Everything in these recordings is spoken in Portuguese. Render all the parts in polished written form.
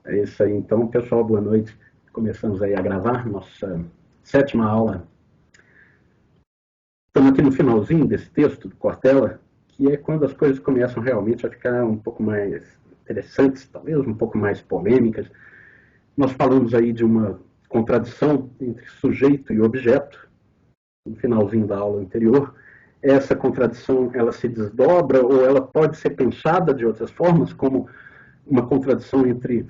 É isso aí, então, pessoal, boa noite. Começamos aí a gravar nossa 7ª aula. Estamos aqui no finalzinho desse texto do Cortella, que é quando as coisas começam realmente a ficar um pouco mais interessantes, talvez um pouco mais polêmicas. Nós falamos aí de uma contradição entre sujeito e objeto, no finalzinho da aula anterior. Essa contradição, ela se desdobra ou ela pode ser pensada de outras formas, como uma contradição entre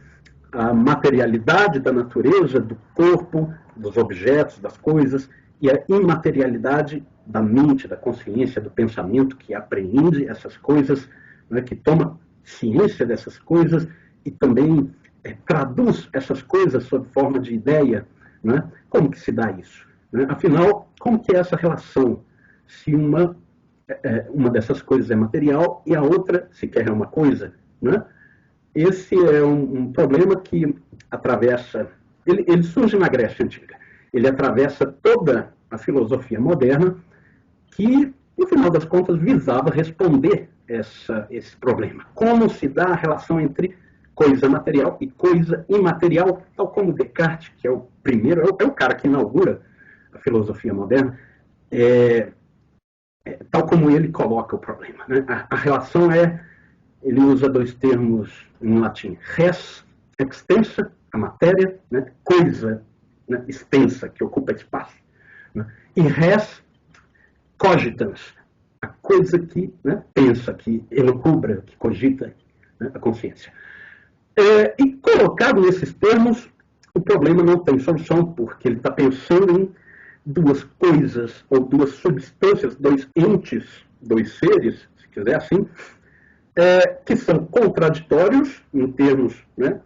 a materialidade da natureza, do corpo, dos objetos, das coisas, e a imaterialidade da mente, da consciência, do pensamento, que apreende essas coisas, né, que toma ciência dessas coisas e também traduz essas coisas sob forma de ideia. Né? Como que se dá isso? Né? Afinal, como que é essa relação? Se uma dessas coisas é material e a outra sequer é uma coisa, né? Esse é um problema que atravessa, ele surge na Grécia Antiga, ele atravessa toda a filosofia moderna que, no final das contas, visava responder esse problema. Como se dá a relação entre coisa material e coisa imaterial, tal como Descartes, que é o primeiro, é o cara que inaugura a filosofia moderna, tal como ele coloca o problema. Né? A relação ele usa dois termos em latim: res extensa, a matéria, né? Coisa, né? Extensa, que ocupa espaço, né? E res cogitans, a coisa que, né, pensa, que elucubra, que cogita, né, a consciência. E colocado nesses termos, o problema não tem solução, porque ele está pensando em duas coisas, ou duas substâncias, dois entes, dois seres, se quiser assim, que são contraditórios em termos, né,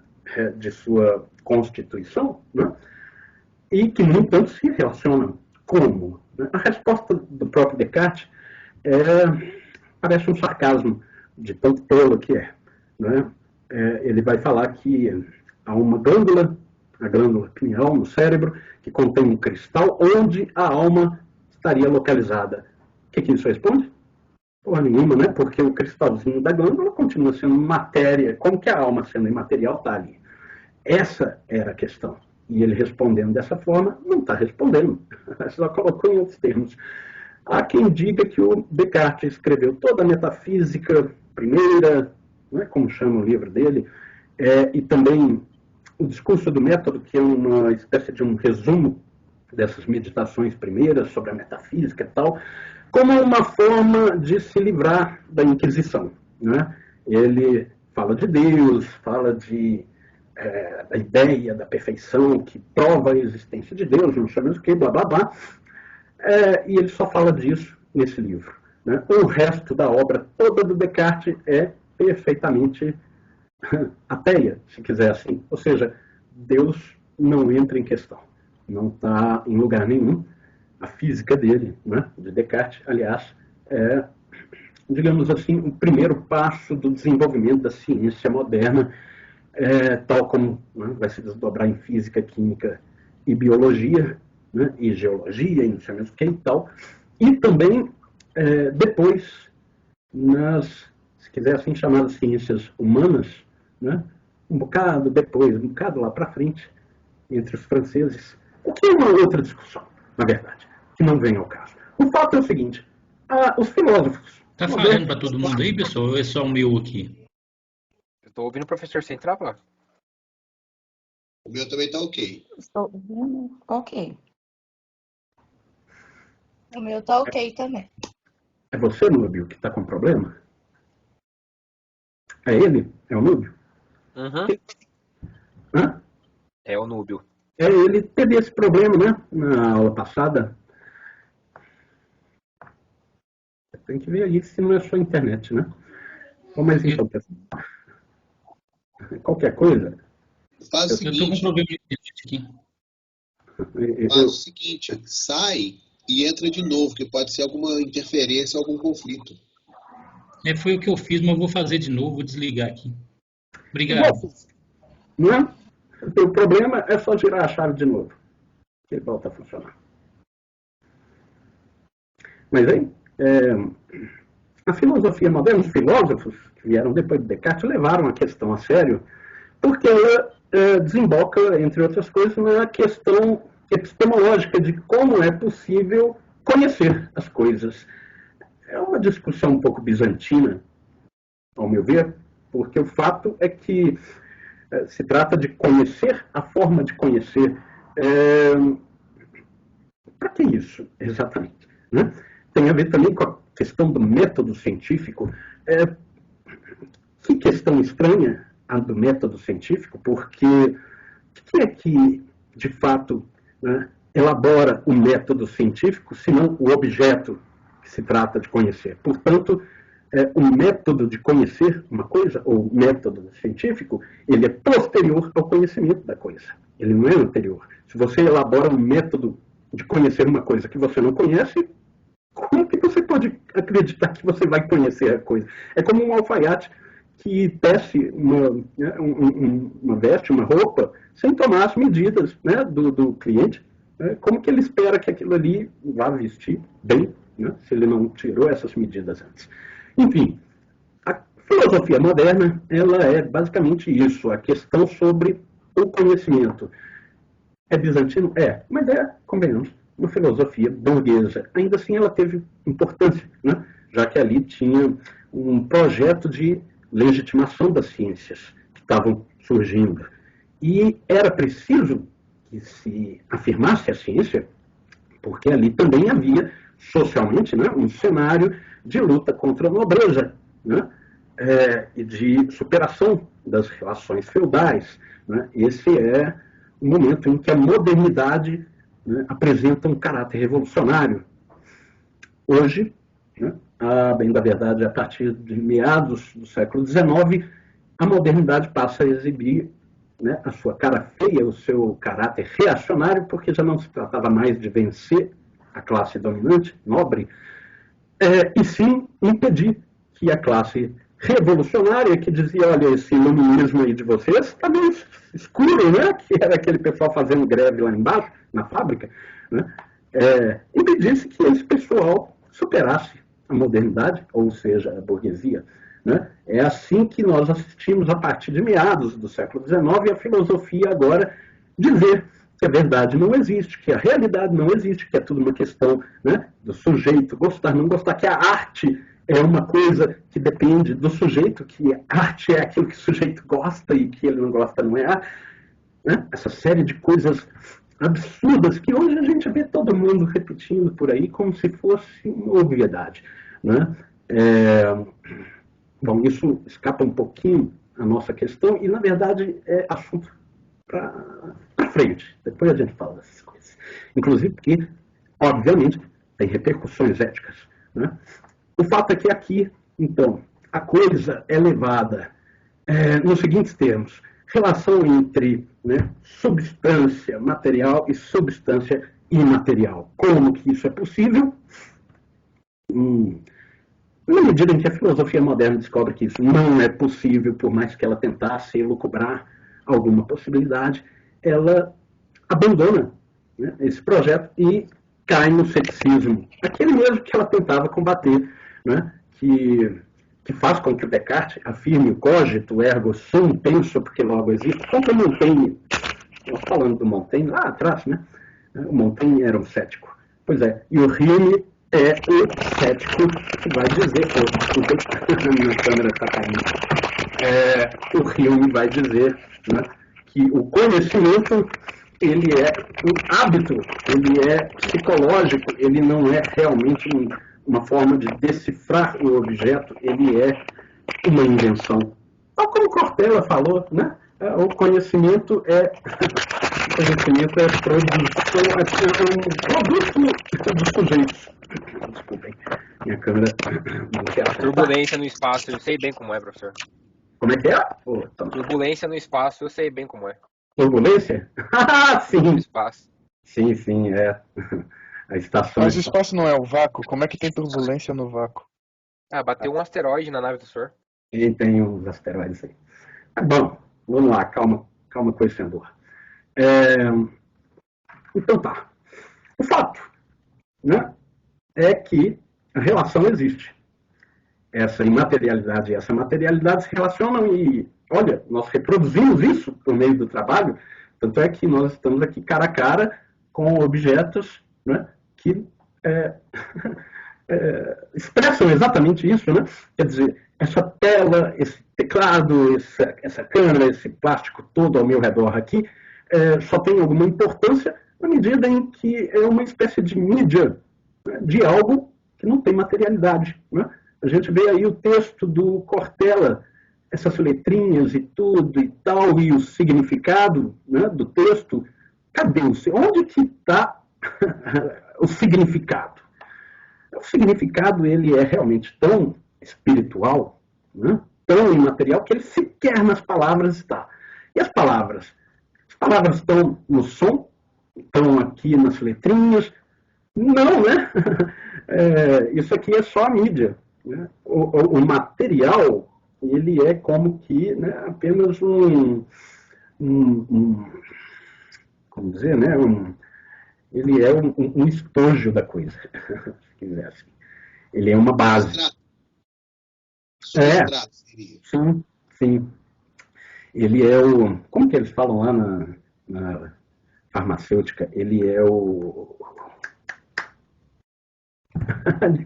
de sua constituição, né, e que, no entanto, se relacionam. Como? A resposta do próprio Descartes parece um sarcasmo de tão tolo que é. Né? Ele vai falar que há uma glândula, a glândula pineal no cérebro, que contém um cristal onde a alma estaria localizada. O que isso responde? Porra nenhuma, né? Porque o cristalzinho da glândula continua sendo matéria. Como que a alma, sendo imaterial, está ali? Essa era a questão. E ele respondendo dessa forma, não está respondendo. Só colocou em outros termos. Há quem diga que o Descartes escreveu toda a metafísica primeira, né, como chama o livro dele, e também o discurso do método, que é uma espécie de um resumo dessas meditações primeiras sobre a metafísica e tal, como uma forma de se livrar da Inquisição. Né? Ele fala de Deus, fala da ideia da perfeição que prova a existência de Deus, não sabemos o que, blá blá blá, e ele só fala disso nesse livro. Né? O resto da obra toda do Descartes é perfeitamente ateia, se quiser assim. Ou seja, Deus não entra em questão, não está em lugar nenhum. A física dele, né, de Descartes, aliás, digamos assim, o primeiro passo do desenvolvimento da ciência moderna, tal como, né, vai se desdobrar em física, química e biologia, né, e geologia, e não sei mais o que e tal. E também, depois, se quiser assim, chamadas ciências humanas, né, um bocado depois, um bocado lá para frente, entre os franceses, o que é uma outra discussão, na verdade, que não vem ao caso. O fato é o seguinte: os filósofos... Tá falando para todo mundo aí, pessoal, ou é só o meu aqui? Eu tô ouvindo o professor sem travar. O meu também tá ok. Estou ouvindo. Ok. O meu tá ok também. É você, Núbio, que está com problema? É ele? É o Núbio? Uhum. Hã? É o Núbio. Ele teve esse problema, né? Na aula passada. Tem que ver aí se não é só a internet, né? Bom, mas então, pessoal, qualquer coisa... Faz o Eu tô com seguinte, problema de internet aqui. faz o seguinte, sai e entra de novo, que pode ser alguma interferência, algum conflito. Foi o que eu fiz, mas eu vou fazer de novo, vou desligar aqui. Obrigado. Não é? O problema é só girar a chave de novo, que ele volta a funcionar. Mas aí, a filosofia moderna, os filósofos que vieram depois de Descartes, levaram a questão a sério, porque ela desemboca, entre outras coisas, na questão epistemológica de como é possível conhecer as coisas. É uma discussão um pouco bizantina, ao meu ver, porque o fato é que se trata de conhecer a forma de conhecer. Para que isso, exatamente? Né? Tem a ver também com a questão do método científico. Que questão estranha a do método científico, porque o que é que, de fato, né, elabora o método científico, senão o objeto que se trata de conhecer? Portanto, o método de conhecer uma coisa, ou método científico, ele é posterior ao conhecimento da coisa. Ele não é anterior. Se você elabora um método de conhecer uma coisa que você não conhece, como que você pode acreditar que você vai conhecer a coisa? É como um alfaiate que tece uma veste, uma roupa, sem tomar as medidas, né, do cliente. Como que ele espera que aquilo ali vá vestir bem, né, se ele não tirou essas medidas antes? Enfim, a filosofia moderna, ela é basicamente isso, a questão sobre o conhecimento. É bizantino? É, mas convenhamos, uma filosofia burguesa. Ainda assim, ela teve importância, né, já que ali tinha um projeto de legitimação das ciências que estavam surgindo. E era preciso que se afirmasse a ciência, porque ali também havia, socialmente, né, um cenário de luta contra a nobreza, né, e de superação das relações feudais. Né. Esse é o momento em que a modernidade, né, apresenta um caráter revolucionário. Hoje, né, bem da verdade, a partir de meados do século XIX, a modernidade passa a exibir, né, a sua cara feia, o seu caráter reacionário, porque já não se tratava mais de vencer a classe dominante, nobre, e sim impedir que a classe revolucionária, que dizia, olha, esse iluminismo aí de vocês está meio escuro, né? Que era aquele pessoal fazendo greve lá embaixo, na fábrica, né? Impedisse que esse pessoal superasse a modernidade, ou seja, a burguesia. Né? É assim que nós assistimos a partir de meados do século XIX a filosofia agora dizer que a verdade não existe, que a realidade não existe, que é tudo uma questão, né, do sujeito gostar, não gostar, que a arte é uma coisa que depende do sujeito, que a arte é aquilo que o sujeito gosta e que ele não gosta não é arte. Né? Essa série de coisas absurdas que hoje a gente vê todo mundo repetindo por aí como se fosse uma obviedade. Né? Bom, isso escapa um pouquinho a nossa questão e, na verdade, é assunto para frente. Depois a gente fala dessas coisas. Inclusive porque, obviamente, tem repercussões éticas. Né? O fato é que aqui, então, a coisa é levada nos seguintes termos. Relação entre, né, substância material e substância imaterial. Como que isso é possível? Na medida em que a filosofia moderna descobre que isso não é possível, por mais que ela tentasse elucubrar alguma possibilidade, ela abandona, né, esse projeto e cai no ceticismo. Aquele mesmo que ela tentava combater, né, que faz com que o Descartes afirme o cogito, ergo sum, penso, porque logo existe. Como Montaigne, nós falando do Montaigne lá atrás, né? O Montaigne era um cético. Pois é, e o Hume é o cético que vai dizer, minha câmera está caindo, o Hume vai dizer, né, que o conhecimento, ele é um hábito, ele é psicológico, ele não é realmente uma forma de decifrar o objeto, ele é uma invenção. Tal como Cortella falou, né? O conhecimento é produção, é um produto dos sujeitos. Desculpem, minha câmera não quer. Turbulência no espaço, eu sei bem como é, professor. Como é que é? Turbulência no espaço, eu sei bem como é. Turbulência? Ah, sim. No espaço. Sim, é. A estação. Mas o espaço não é o vácuo? Como é que tem turbulência no vácuo? Bateu um asteroide na nave do senhor. E tem uns asteroides aí. Bom, vamos lá, calma, coisa sem dor. Então tá. O fato, né, é que a relação existe. essa imaterialidade e essa materialidade se relacionam e, olha, nós reproduzimos isso por meio do trabalho, tanto é que nós estamos aqui cara a cara com objetos, né, que expressam exatamente isso, né? Quer dizer, essa tela, esse teclado, essa câmera, esse plástico todo ao meu redor aqui, só tem alguma importância na medida em que é uma espécie de mídia, né, de algo que não tem materialidade, né? A gente vê aí o texto do Cortella, essas letrinhas e tudo e tal, e o significado, né, do texto. Cadê onde que está o significado? O significado, ele é realmente tão espiritual, né, tão imaterial, que ele sequer nas palavras está. E as palavras? As palavras estão no som, estão aqui nas letrinhas. Não, né? Isso aqui é só a mídia, né? O material, ele é como que, né, apenas como dizer, né? Ele é um estojo da coisa, se quiser assim. Ele é uma base. Substrato seria. Sim, sim. Ele é como que eles falam lá na farmacêutica? Ele é o...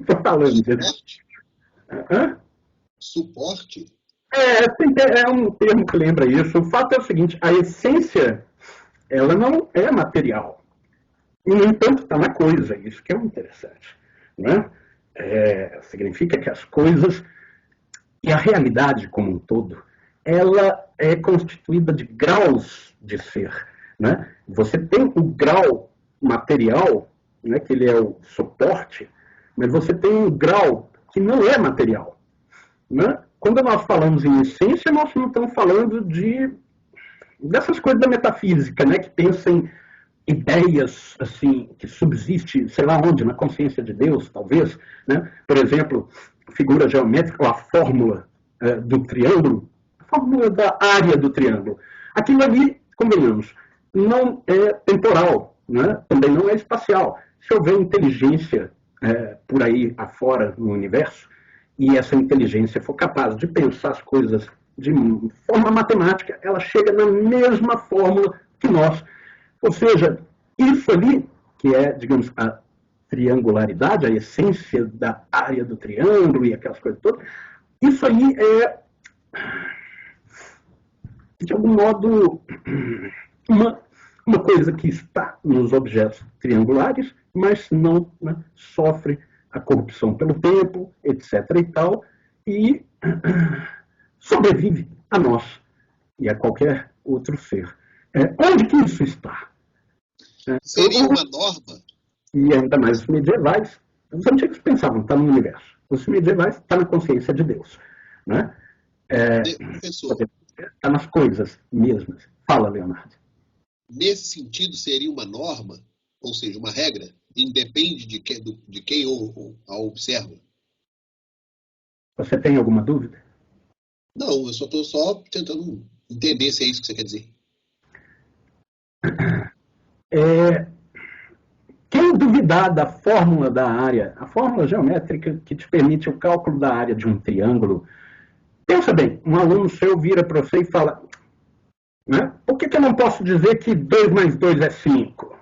Suporte? Hã? Suporte? É um termo que lembra isso. O fato é o seguinte, a essência, ela não é material. E, no entanto, está na coisa. Isso que é interessante. Né? Significa que as coisas, e a realidade como um todo, ela é constituída de graus de ser. Né? Você tem o grau material, né, que ele é o suporte, mas você tem um grau que não é material. Né? Quando nós falamos em essência, nós não estamos falando dessas coisas da metafísica, né, que pensam em ideias assim, que subsiste, sei lá onde, na consciência de Deus, talvez. Né? Por exemplo, figura geométrica, ou a fórmula do triângulo, a fórmula da área do triângulo. Aquilo ali, convenhamos, não é temporal, né? Também não é espacial. Se houver inteligência por aí afora no universo, e essa inteligência for capaz de pensar as coisas de forma matemática, ela chega na mesma fórmula que nós. Ou seja, isso ali, que é, digamos, a triangularidade, a essência da área do triângulo e aquelas coisas todas, isso aí é, de algum modo, uma coisa que está nos objetos triangulares, mas não, né, sofre a corrupção pelo tempo, etc. e tal, e sobrevive a nós e a qualquer outro ser. Onde que isso está? Seria uma norma? E ainda mais os medievais. Os antigos pensavam, está no universo. Os medievais, está na consciência de Deus. Né? Professor, Está nas coisas mesmas. Fala, Leonardo. nesse sentido, seria uma norma, ou seja, uma regra, independe de quem a observa? Você tem alguma dúvida? Não, eu só estou tentando entender se é isso que você quer dizer. Quem duvidar da fórmula da área, a fórmula geométrica que te permite o cálculo da área de um triângulo, pensa bem, um aluno seu vira para você e fala, né, por que eu não posso dizer que 2 mais 2 é 5?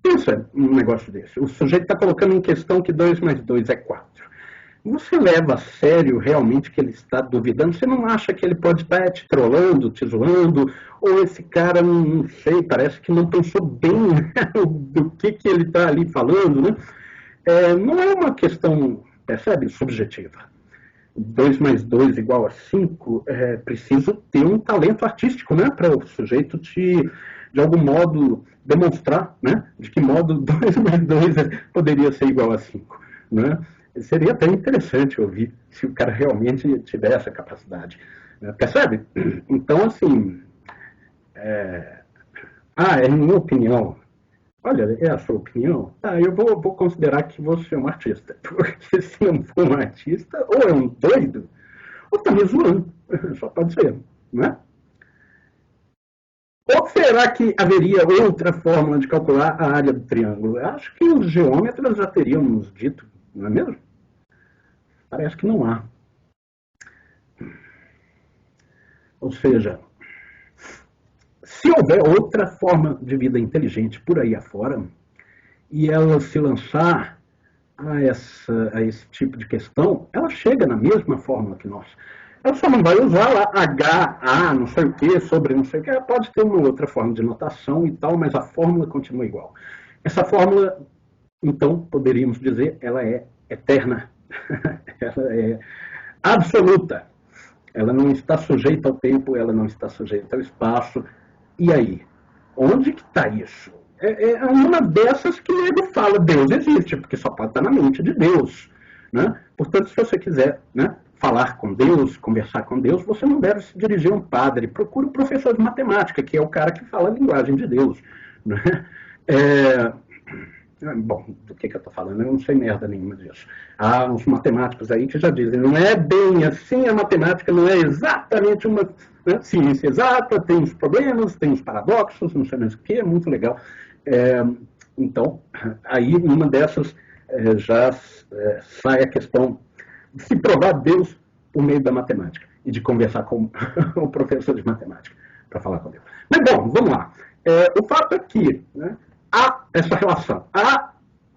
Pensa num negócio desse. O sujeito está colocando em questão que 2 mais 2 é 4. Você leva a sério realmente que ele está duvidando? Você não acha que ele pode estar te trolando, te zoando? Ou esse cara, não sei, parece que não pensou bem do que ele está ali falando, né? Não é uma questão, percebe, subjetiva. 2 mais 2 igual a 5, é preciso ter um talento artístico, né? Para o sujeito de algum modo, demonstrar, né? De que modo 2 mais 2 poderia ser igual a 5, né? Seria até interessante ouvir se o cara realmente tiver essa capacidade. Percebe? Então, assim, é minha opinião. Olha, é a sua opinião? Eu vou considerar que você é um artista. Porque se não for um artista, ou é um doido, ou está me zoando. Só pode ser, não é? Ou será que haveria outra fórmula de calcular a área do triângulo? Eu acho que os geômetras já teriam nos dito, não é mesmo? Parece que não há. Ou seja, se houver outra forma de vida inteligente por aí afora, e ela se lançar a esse tipo de questão, ela chega na mesma fórmula que nós. Ela só não vai usar lá H, A, não sei o que, sobre não sei o que. Ela pode ter uma outra forma de notação e tal, mas a fórmula continua igual. Essa fórmula, então, poderíamos dizer, ela é eterna. Ela é absoluta. Ela não está sujeita ao tempo, ela não está sujeita ao espaço. E aí? Onde que está isso? É uma dessas que o nego fala, Deus existe, porque só pode estar na mente de Deus. Né? Portanto, se você quiser, né, falar com Deus, conversar com Deus, você não deve se dirigir a um padre. Procure um professor de matemática, que é o cara que fala a linguagem de Deus. Né? Bom, do que eu estou falando? Eu não sei merda nenhuma disso. Há uns matemáticos aí que já dizem, não é bem assim, a matemática não é exatamente uma, né, ciência exata, tem os problemas, tem os paradoxos, não sei mais o que, é muito legal. Então, aí numa dessas já sai a questão de se provar Deus por meio da matemática e de conversar com o professor de matemática para falar com Deus. Mas bom, vamos lá. O fato é que, né, há essa relação. Há,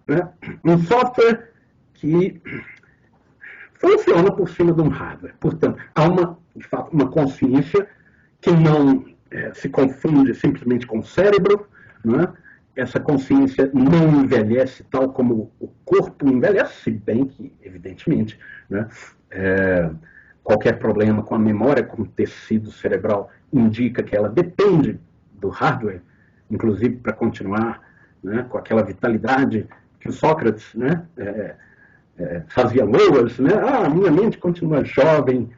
né, um software que funciona por cima de um hardware. Portanto, há de fato, uma consciência que não se confunde simplesmente com o cérebro. Né? Essa consciência não envelhece tal como o corpo envelhece, se bem que, evidentemente, né, qualquer problema com a memória, com o tecido cerebral, indica que ela depende do hardware, inclusive para continuar, né, com aquela vitalidade que o Sócrates, né, fazia loas, né? Minha mente continua jovem,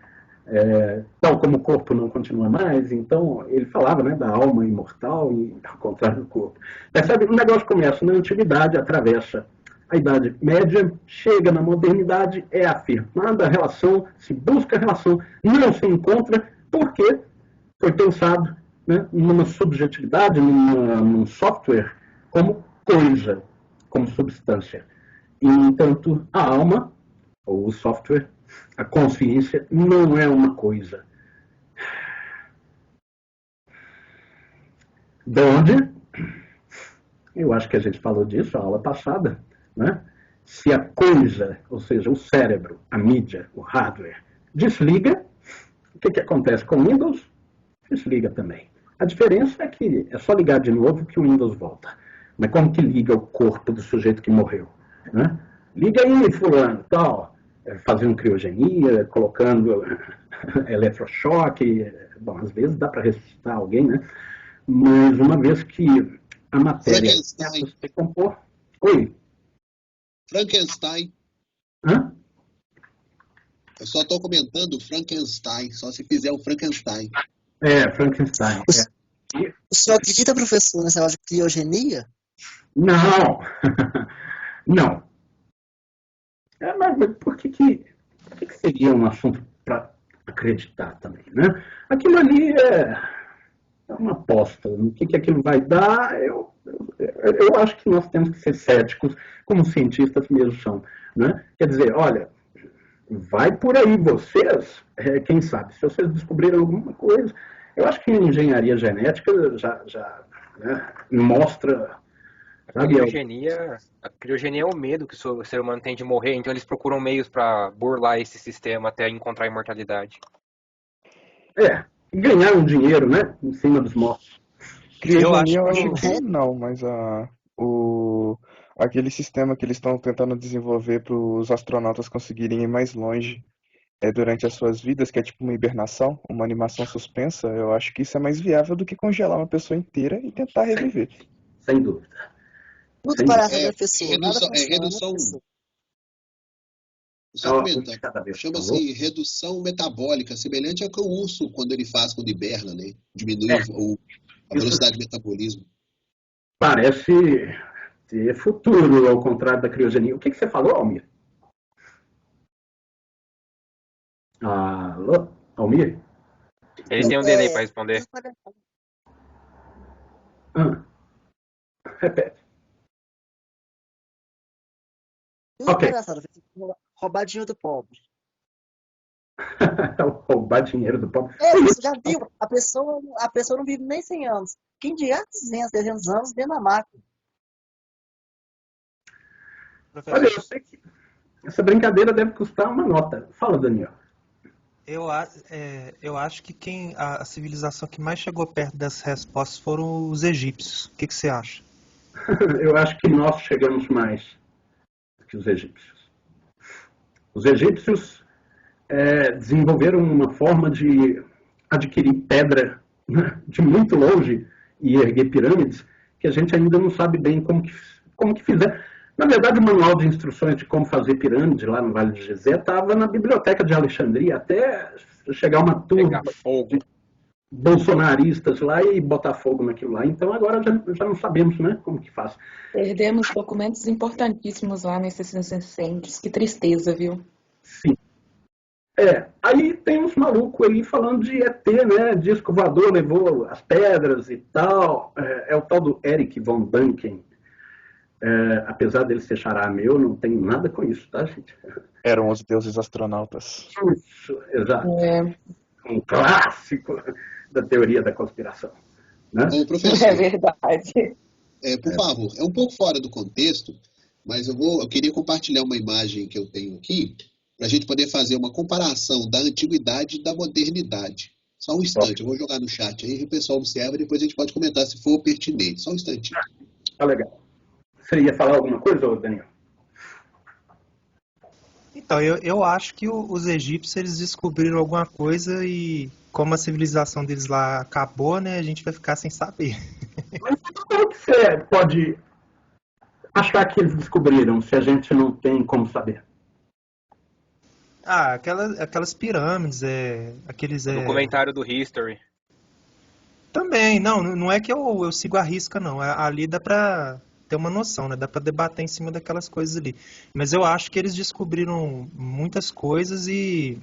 tal como o corpo não continua mais. Então ele falava, né, da alma imortal e ao contrário do corpo. Percebe? O negócio começa na antiguidade, atravessa a Idade Média, chega na modernidade, é afirmada a relação, se busca a relação, não se encontra, porque foi pensado, né, numa subjetividade, num software, como coisa, como substância. E, entanto, a alma, ou o software, a consciência, não é uma coisa. De onde? Eu acho que a gente falou disso na aula passada, né? Se a coisa, ou seja, o cérebro, a mídia, o hardware, desliga, o que acontece com o Windows? Desliga também. A diferença é que é só ligar de novo que o Windows volta. Mas como que liga o corpo do sujeito que morreu? Né? Liga aí, fulano, tal, fazendo criogenia, colocando eletrochoque. Bom, às vezes dá para ressuscitar alguém, né? Mas uma vez que a matéria Frankenstein. se compor... Oi? Frankenstein. Hã? Eu só estou comentando Frankenstein, só se fizer o Frankenstein. Frankenstein. O senhor acredita, professor, nessa negócio de criogenia? Não. Não. Mas por que seria um assunto para acreditar também, né? Aquilo ali é uma aposta. O que aquilo vai dar, eu acho que nós temos que ser céticos, como cientistas mesmo são. Né? Quer dizer, olha, vai por aí vocês, quem sabe, se vocês descobriram alguma coisa. Eu acho que a engenharia genética já né, mostra... A criogenia é o medo que o ser humano tem de morrer, então eles procuram meios para burlar esse sistema até encontrar a imortalidade. Ganhar um dinheiro, né, em cima dos mortos. Criogenia eu acho que não, mas aquele sistema que eles estão tentando desenvolver para os astronautas conseguirem ir mais longe durante as suas vidas, que é tipo uma hibernação, uma animação suspensa, eu acho que isso é mais viável do que congelar uma pessoa inteira e tentar reviver. Sem dúvida. Tudo para essa professor. Redução. Só comentar. Chama-se redução metabólica, semelhante ao que o urso, quando ele faz, quando hiberna, né? Diminui a velocidade de metabolismo. Parece ter futuro, ao contrário da criogenia. O que você falou, Almir? Alô? Almir? Eles têm um delay para responder. Repete. Ok. roubar dinheiro do pobre. Roubar dinheiro do pobre. Você já viu? A pessoa não vive nem 100 anos. Quem dirá 200, 300 anos dentro da máquina? Olha, eu sei que essa brincadeira deve custar uma nota. Fala, Daniel. Eu acho que a civilização que mais chegou perto dessas respostas foram os egípcios. O que você acha? Eu acho que nós chegamos mais que os egípcios. Os egípcios desenvolveram uma forma de adquirir pedra, né, de muito longe e erguer pirâmides que a gente ainda não sabe bem como que fizer. Na verdade, o manual de instruções de como fazer pirâmide lá no Vale de Gizé estava na biblioteca de Alexandria, até chegar uma turma de bolsonaristas lá e botar fogo naquilo lá. Então agora já não sabemos, né, como que faz. Perdemos documentos importantíssimos lá nesses incêndios. Que tristeza, viu? Sim. Aí tem uns malucos aí falando de ET, né? Disco voador levou as pedras e tal. É o tal do Eric von Däniken. Apesar dele ser xará meu, não tem nada com isso, tá, gente? Eram os deuses astronautas. Isso, exato. Um clássico da teoria da conspiração. Né? Ô, professor, É verdade. por favor, é um pouco fora do contexto, mas eu queria compartilhar uma imagem que eu tenho aqui, para a gente poder fazer uma comparação da antiguidade e da modernidade. Só um instante, eu vou jogar no chat aí, o pessoal observa e depois a gente pode comentar se for pertinente. Só um instantinho. Tá legal. Você ia falar alguma coisa, Daniel? Então, eu acho que os egípcios eles descobriram alguma coisa e como a civilização deles lá acabou, né, a gente vai ficar sem saber. Mas como que você pode achar que eles descobriram se a gente não tem como saber? Aquelas pirâmides, aqueles... Documentário do History. Também, não é que eu sigo a risca, não. Ali dá pra ter uma noção, né? Dá pra debater em cima daquelas coisas ali. Mas eu acho que eles descobriram muitas coisas e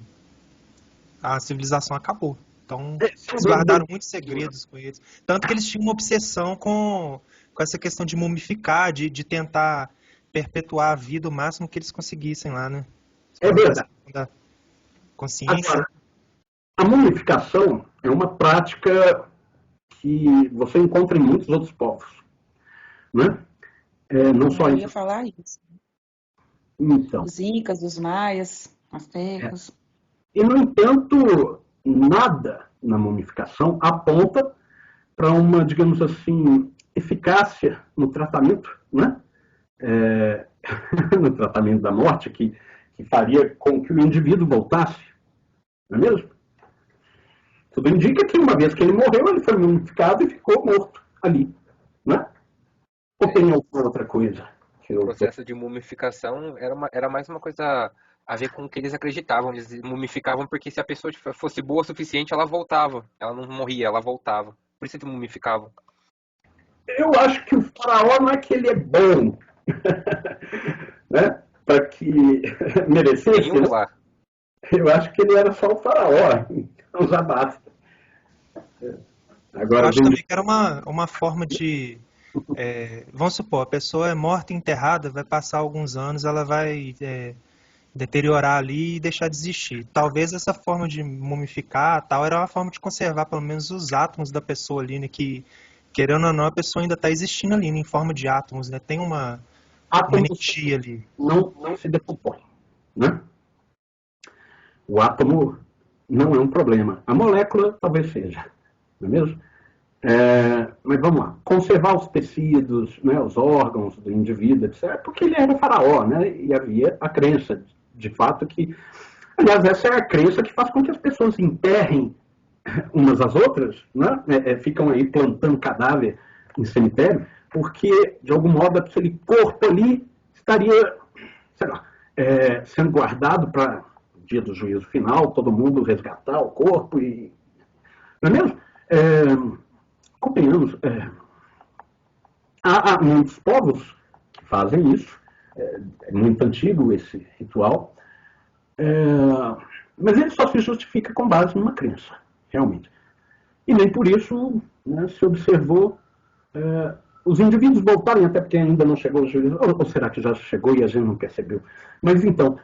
a civilização acabou. Então, eles guardaram muitos segredos com eles. Tanto que eles tinham uma obsessão com essa questão de mumificar, de tentar perpetuar a vida o máximo que eles conseguissem lá, né? É verdade. Da consciência. Agora, a mumificação é uma prática que você encontra em muitos outros povos. Né? Não só Eu isso. ia falar isso. Então, Os incas, os maias, astecas. E, no entanto, nada na mumificação aponta para uma, digamos assim, eficácia no tratamento, né? No tratamento da morte, que faria com que o indivíduo voltasse. Não é mesmo? Tudo indica que uma vez que ele morreu, ele foi mumificado e ficou morto ali. Né? Ou tem alguma outra coisa? O processo de mumificação era mais uma coisa a ver com o que eles acreditavam. Eles mumificavam porque se a pessoa fosse boa o suficiente, ela voltava. Ela não morria, ela voltava. Por isso eles mumificavam. Eu acho que o faraó não é que ele é bom, né? Para que merecesse. Nenhum lá. Eu acho que ele era só o faraó, então já basta. Agora, eu acho também que era uma forma de... vamos supor, a pessoa é morta e enterrada, vai passar alguns anos, ela vai deteriorar ali e deixar de existir. Talvez essa forma de mumificar tal era uma forma de conservar pelo menos os átomos da pessoa ali, né? Que, querendo ou não, a pessoa ainda está existindo ali, né, em forma de átomos, né? Tem uma energia ali. Não se decompõe, né? O átomo não é um problema. A molécula talvez seja, não é mesmo? Mas vamos lá. Conservar os tecidos, né, os órgãos do indivíduo, etc. Porque ele era faraó, né? E havia a crença, de fato, que... Aliás, essa é a crença que faz com que as pessoas enterrem umas às outras, né? Ficam aí plantando cadáver em cemitério, porque, de algum modo, aquele corpo ali estaria, sei lá, sendo guardado para o dia do juízo final, todo mundo resgatar o corpo e... Não é mesmo? Convenhamos, há muitos povos que fazem isso, é muito antigo esse ritual, mas ele só se justifica com base numa crença, realmente. E nem por isso, né, se observou os indivíduos voltarem, até porque ainda não chegou o juízo, ou será que já chegou e a gente não percebeu? Mas então,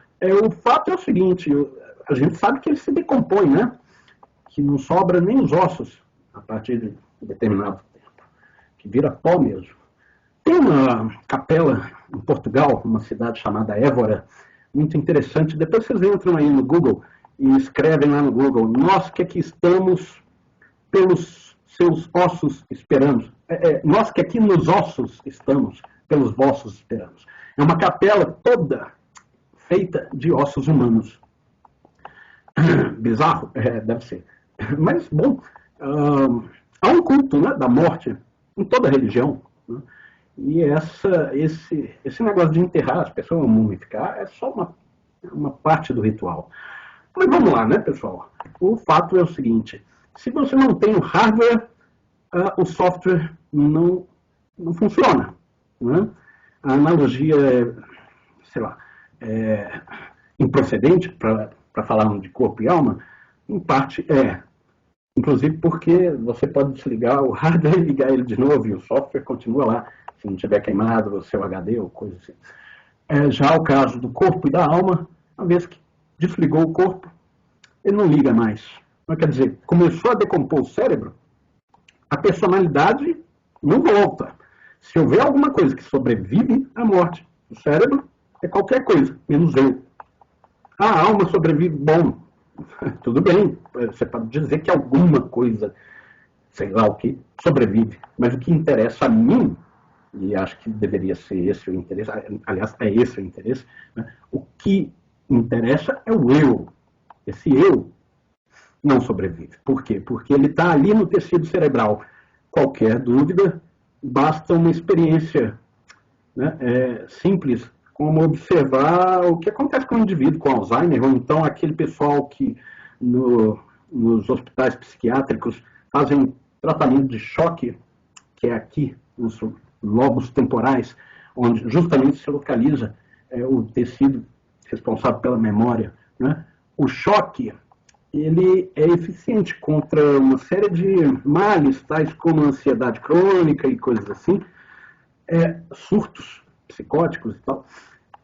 o fato é o seguinte, a gente sabe que ele se decompõe, né? Que não sobra nem os ossos a partir de determinado tempo, que vira pó mesmo. Tem uma capela em Portugal, uma cidade chamada Évora, muito interessante. Depois vocês entram aí no Google e escrevem lá no Google, nós que aqui estamos pelos seus ossos esperamos. Nós que aqui nos ossos estamos, pelos vossos esperamos. É uma capela toda feita de ossos humanos. Bizarro? Deve ser. Mas, bom, há um culto, né, da morte em toda religião. Né? E esse negócio de enterrar as pessoas, mumificar, é só uma parte do ritual. Mas vamos lá, né, pessoal? O fato é o seguinte, se você não tem o hardware, o software não funciona. Né? A analogia sei lá, improcedente, para falar de corpo e alma, em parte inclusive porque você pode desligar o hardware e ligar ele de novo e o software continua lá, se não tiver queimado o seu HD ou coisa assim. Já o caso do corpo e da alma, uma vez que desligou o corpo, ele não liga mais. Quer dizer, começou a decompor o cérebro, a personalidade não volta. Se houver alguma coisa que sobrevive à morte do cérebro, é qualquer coisa, menos eu. A alma sobrevive, bom, tudo bem, você pode dizer que alguma coisa, sei lá o que, sobrevive. Mas o que interessa a mim, e acho que deveria ser esse o interesse, aliás, é esse o interesse, né? O que interessa é o eu. Esse eu não sobrevive. Por quê? Porque ele está ali no tecido cerebral. Qualquer dúvida, basta uma experiência, né, simples, como observar o que acontece com o indivíduo com Alzheimer, ou então aquele pessoal que nos hospitais psiquiátricos fazem tratamento de choque, que é aqui, nos lobos temporais, onde justamente se localiza o tecido responsável pela memória. Né? O choque, ele é eficiente contra uma série de males, tais como ansiedade crônica e coisas assim, surtos psicóticos e tal.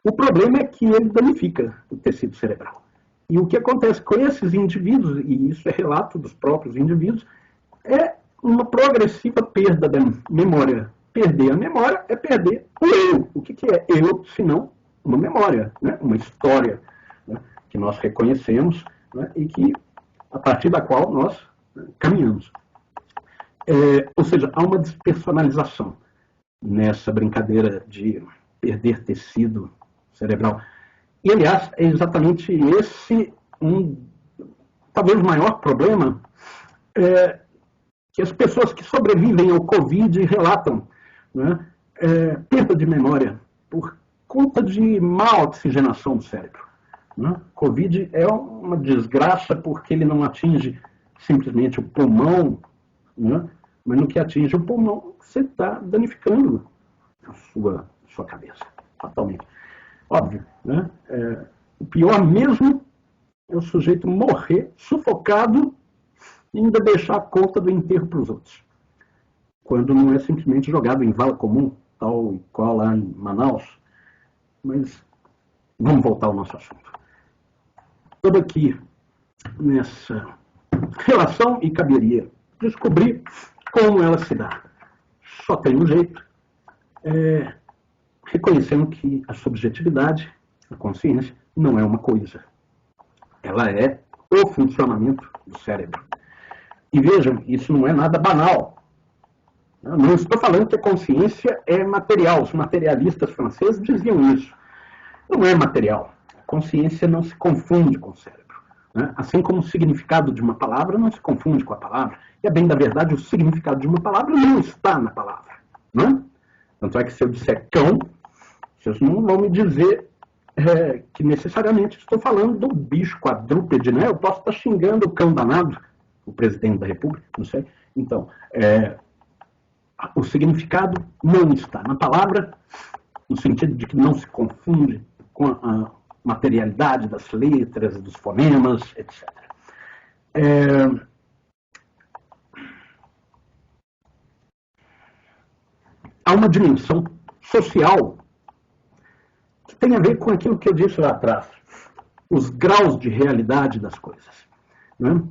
O problema é que ele danifica o tecido cerebral. E o que acontece com esses indivíduos, e isso é relato dos próprios indivíduos, é uma progressiva perda da memória. Perder a memória é perder o eu. O que é eu, senão uma memória, né? Uma história, né? Que nós reconhecemos, né? E que, a partir da qual nós, né, caminhamos. Ou seja, há uma despersonalização nessa brincadeira de perder tecido cerebral. E, aliás, é exatamente esse talvez o maior problema que as pessoas que sobrevivem ao Covid relatam, né? Perda de memória por conta de má oxigenação do cérebro. Né? Covid é uma desgraça porque ele não atinge simplesmente o pulmão, né? Mas no que atinge o pulmão, você está danificando a sua cabeça, fatalmente. Óbvio, né? O pior mesmo é o sujeito morrer sufocado e ainda deixar a conta do enterro para os outros. Quando não é simplesmente jogado em vala comum, tal e qual lá em Manaus. Mas vamos voltar ao nosso assunto. Estou aqui nessa relação e caberia descobrir como ela se dá. Só tem um jeito, reconhecendo que a subjetividade, a consciência, não é uma coisa. Ela é o funcionamento do cérebro. E vejam, isso não é nada banal. Eu não estou falando que a consciência é material. Os materialistas franceses diziam isso. Não é material. A consciência não se confunde com o cérebro. Né? Assim como o significado de uma palavra não se confunde com a palavra. E, a bem da verdade, o significado de uma palavra não está na palavra. Né? Tanto é que se eu disser cão, vocês não vão me dizer que necessariamente estou falando do bicho quadrúpede, né? Eu posso estar xingando o cão danado, o presidente da República, não sei. Então, o significado não está na palavra, no sentido de que não se confunde com a materialidade das letras, dos fonemas, etc. Há uma dimensão social que tem a ver com aquilo que eu disse lá atrás, os graus de realidade das coisas. Né?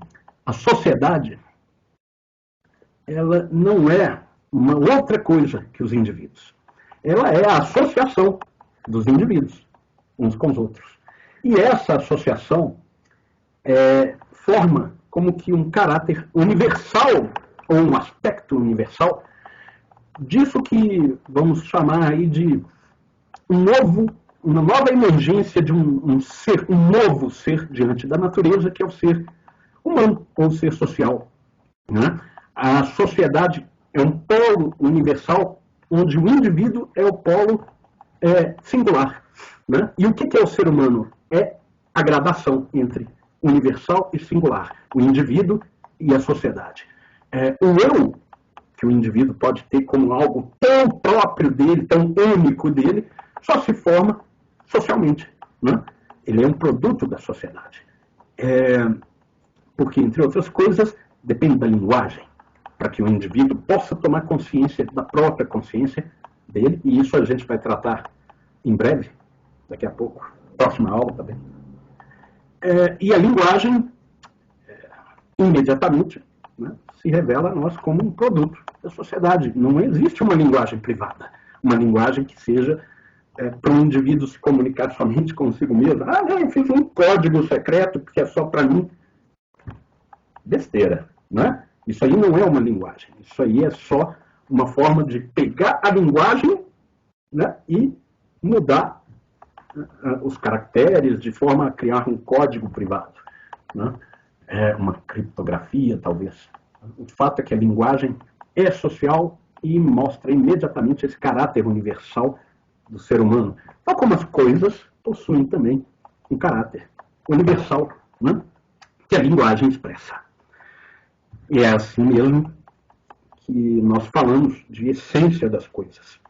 A sociedade, ela não é uma outra coisa que os indivíduos. Ela é a associação dos indivíduos, uns com os outros. E essa associação forma como que um caráter universal, ou um aspecto universal, disso que vamos chamar aí de uma nova emergência de um novo ser diante da natureza, que é o ser humano, ou o ser social. Né? A sociedade é um polo universal, onde o indivíduo é o polo singular. Né? E o que é o ser humano? É a gradação entre universal e singular, o indivíduo e a sociedade. O eu, que o indivíduo pode ter como algo tão próprio dele, tão único dele, só se forma socialmente. Né? Ele é um produto da sociedade. Porque, entre outras coisas, depende da linguagem, para que o indivíduo possa tomar consciência da própria consciência dele, e isso a gente vai tratar em breve, daqui a pouco, próxima aula também. E a linguagem, imediatamente, né, se revela a nós como um produto da sociedade. Não existe uma linguagem privada, uma linguagem que seja para um indivíduo se comunicar somente consigo mesmo. Eu fiz um código secreto que é só para mim. Besteira, né? Isso aí não é uma linguagem. Isso aí é só uma forma de pegar a linguagem, né, e mudar os caracteres de forma a criar um código privado. Né? Uma criptografia, talvez. O fato é que a linguagem é social e mostra imediatamente esse caráter universal do ser humano. Tal como as coisas possuem também um caráter universal, né, que a linguagem expressa. E é assim mesmo que nós falamos de essência das coisas.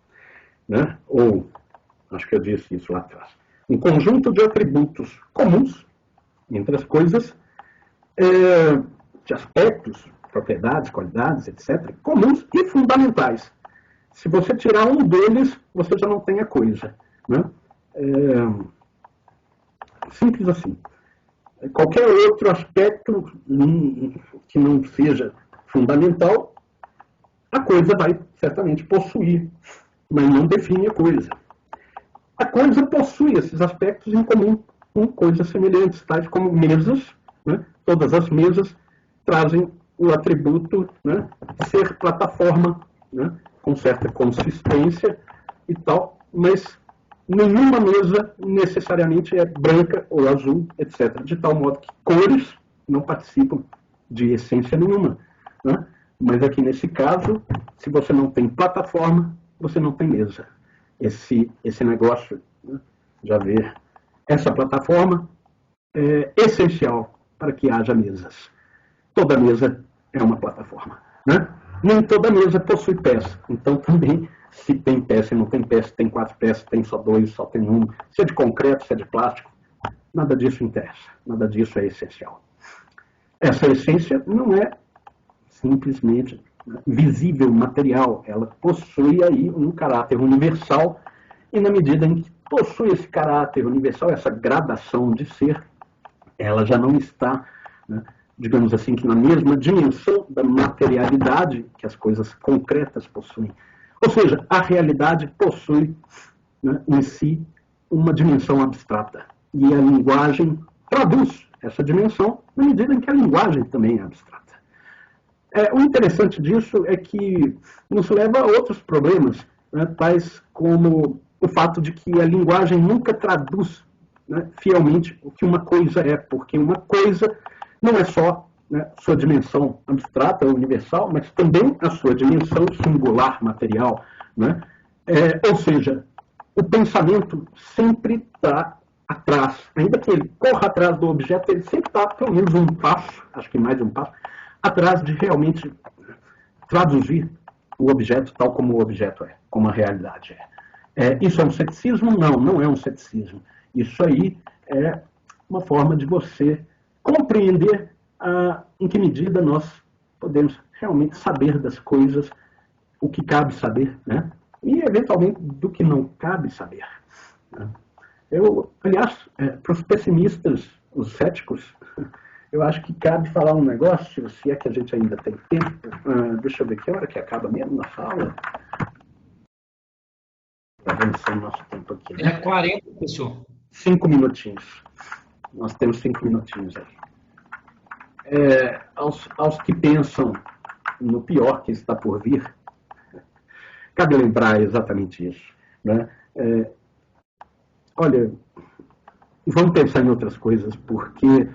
Né? Ou, acho que eu disse isso lá atrás, um conjunto de atributos comuns entre as coisas, de aspectos, propriedades, qualidades, etc., comuns e fundamentais. Se você tirar um deles, você já não tem a coisa. Né? Simples assim. Qualquer outro aspecto que não seja fundamental, a coisa vai certamente possuir, mas não define a coisa. A coisa possui esses aspectos em comum com coisas semelhantes, tais como mesas. Né? Todas as mesas trazem o atributo, né, de ser plataforma, né, com certa consistência e tal, mas nenhuma mesa necessariamente é branca ou azul, etc. De tal modo que cores não participam de essência nenhuma. Né? Mas aqui nesse caso, se você não tem plataforma, você não tem mesa. Esse negócio, né, de haver essa plataforma é essencial para que haja mesas. Toda mesa é uma plataforma. Né? Nem toda mesa possui pés. Então também, se tem pé, se não tem pé, se tem 4 pés, se tem só 2, só tem 1, se é de concreto, se é de plástico, nada disso interessa. Nada disso é essencial. Essa essência não é simplesmente visível, material. Ela possui aí um caráter universal, e na medida em que possui esse caráter universal, essa gradação de ser, ela já não está, né, digamos assim, que na mesma dimensão da materialidade que as coisas concretas possuem. Ou seja, a realidade possui, né, em si uma dimensão abstrata. E a linguagem traduz essa dimensão na medida em que a linguagem também é abstrata. O interessante disso é que nos leva a outros problemas, né, tais como o fato de que a linguagem nunca traduz, né, fielmente o que uma coisa é, porque uma coisa não é só, né, sua dimensão abstrata, universal, mas também a sua dimensão singular, material. Né? Ou seja, o pensamento sempre está atrás, ainda que ele corra atrás do objeto, ele sempre está pelo menos um passo, acho que mais de um passo, atrás de realmente traduzir o objeto tal como o objeto é, como a realidade é. Isso é um ceticismo? Não, não é um ceticismo. Isso aí é uma forma de você compreender em que medida nós podemos realmente saber das coisas, o que cabe saber, né? e, eventualmente, do que não cabe saber. Né? Aliás, para os pessimistas, os céticos, eu acho que cabe falar um negócio, se é que a gente ainda tem tempo. Deixa eu ver que hora que acaba mesmo na sala. Está vencendo nosso tempo aqui. É 40, professor. 5 minutinhos. Nós temos 5 minutinhos aí. Aos que pensam no pior que está por vir, cabe lembrar exatamente isso. Né? Olha, vamos pensar em outras coisas, porque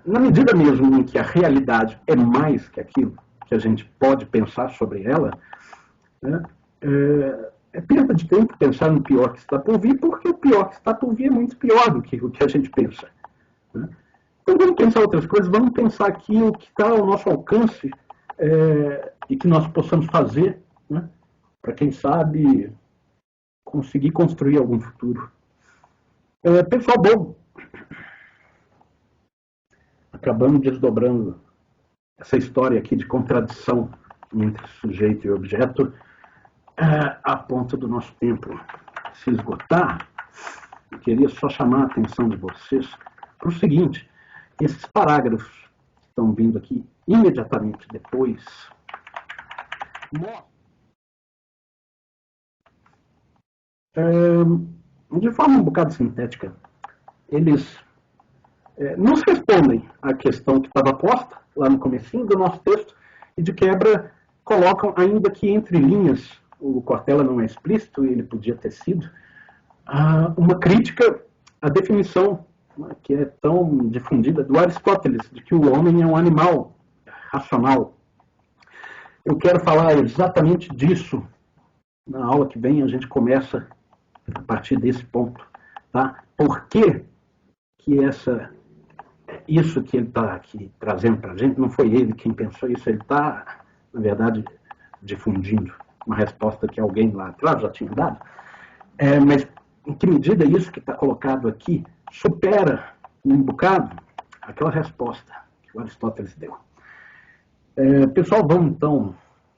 na medida mesmo em que a realidade é mais que aquilo que a gente pode pensar sobre ela, né, é perda de tempo pensar no pior que está por vir, porque o pior que está por vir é muito pior do que o que a gente pensa. Né? Então vamos pensar outras coisas, vamos pensar aqui o que está ao nosso alcance e que nós possamos fazer, né, para quem sabe conseguir construir algum futuro. Pessoal bom, acabamos desdobrando essa história aqui de contradição entre sujeito e objeto a ponto do nosso tempo se esgotar. Eu queria só chamar a atenção de vocês para o seguinte: esses parágrafos que estão vindo aqui imediatamente depois de forma um bocado sintética, eles não se respondem à questão que estava posta lá no comecinho do nosso texto e, de quebra, colocam, ainda que entre linhas, o Cortella não é explícito, e ele podia ter sido, uma crítica à definição, né, que é tão difundida, do Aristóteles, de que o homem é um animal racional. Eu quero falar exatamente disso. Na aula que vem a gente começa a partir desse ponto. Tá? Por que isso que ele está aqui trazendo para a gente, não foi ele quem pensou isso, ele está, na verdade, difundindo uma resposta que alguém lá atrás já tinha dado. Mas em que medida isso que está colocado aqui supera um bocado aquela resposta que o Aristóteles deu? Pessoal, vamos então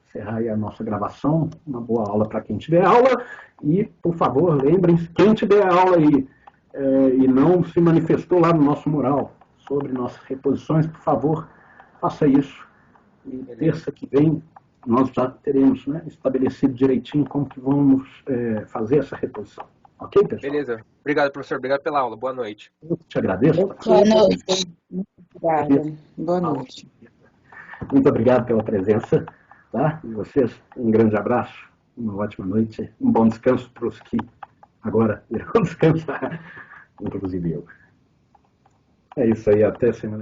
encerrar aí a nossa gravação. Uma boa aula para quem tiver aula. E, por favor, lembrem-se, quem tiver aula aí e não se manifestou lá no nosso mural sobre nossas reposições, por favor, faça isso. E terça que vem nós já teremos, né, estabelecido direitinho como que vamos fazer essa reposição. Ok, pessoal? Beleza. Obrigado, professor. Obrigado pela aula. Boa noite. Eu te agradeço. Boa noite. Muito obrigada. Boa noite. Muito obrigado pela presença, tá? E vocês, um grande abraço, uma ótima noite, um bom descanso para os que agora irão descansar, inclusive eu. É isso aí, até semana que vem.